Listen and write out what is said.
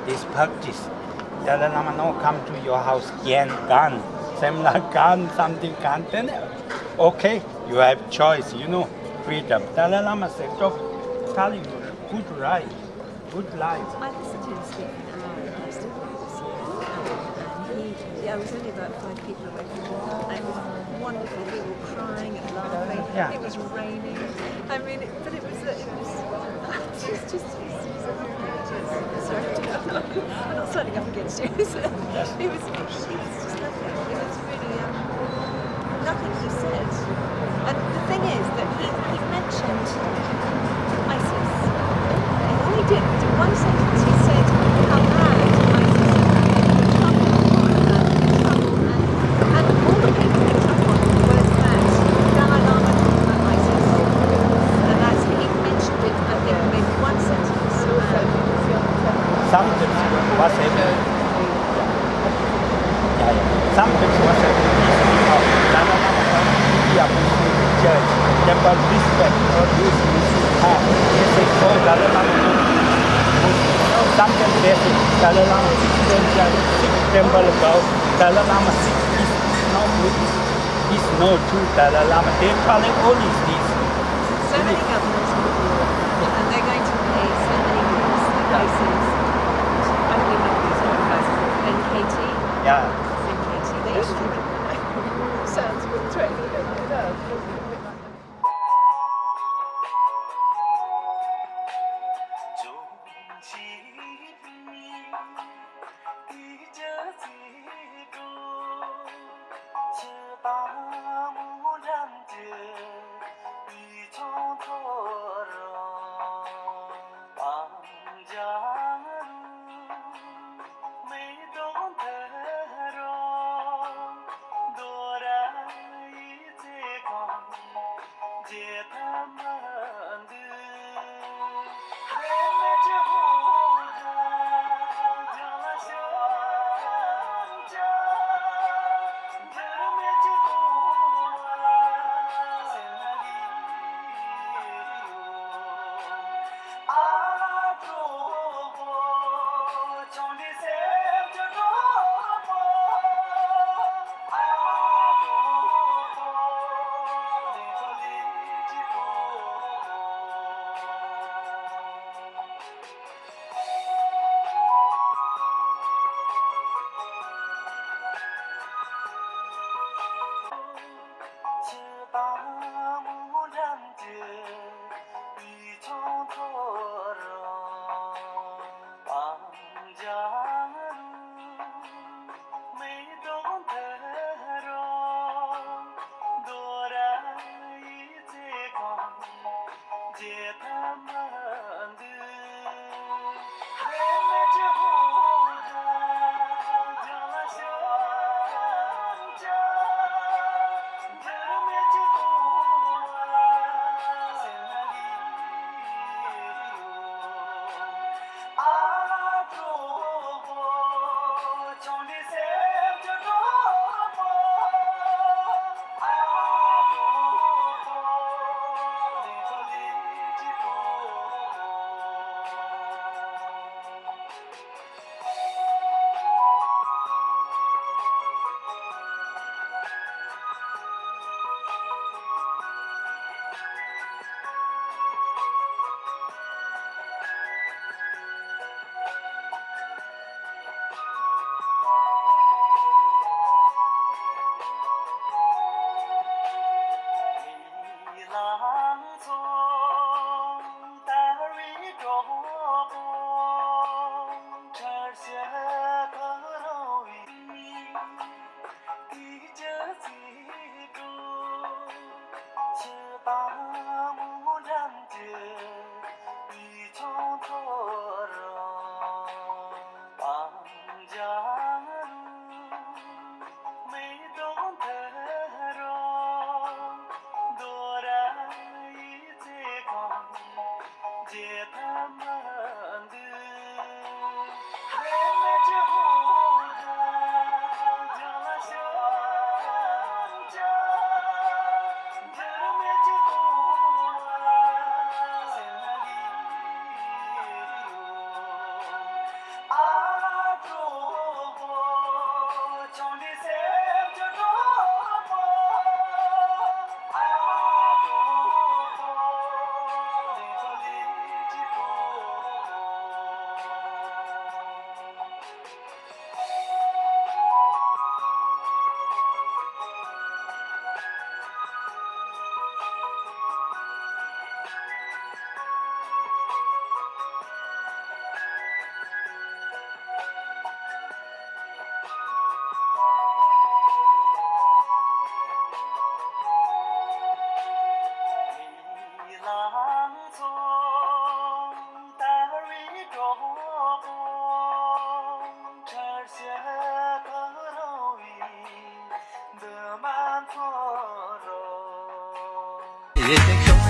This practice. Dalai Lama no come to your house, gun, seminar gun, something gun, then okay, you have choice, freedom. Dalai Lama said, stop telling you good life, good life. I listened to him speak for an hour in Houston this year, and I was only about 5 people away from him, and it was wonderful. We were crying and laughing. Yeah. It was raining. I mean, but it was just sorry. I'm not signing up against you. He was just lovely. It was really nothing he said. And the thing is that he mentioned ISIS. And all he did was in one sentence he said how bad ISIS had been, trouble and all the people picked up on was that Dalai Lama talked about ISIS. And that's he mentioned it, I think, maybe one sentence. Something was happening. Something was happening. Dalai Lama church, temple respect or this have. They say, oh, Dalai Lama no Muslim. Sometimes they say, Dalai Lama temple about Dalai Lama is no Muslim. Is no true Dalai Lama. They calling all these things. So many governments will do it, and they're going to pay so many bills, places. I don't even know these guys called NKT. Yeah. NKT. They used to sounds threatening. If it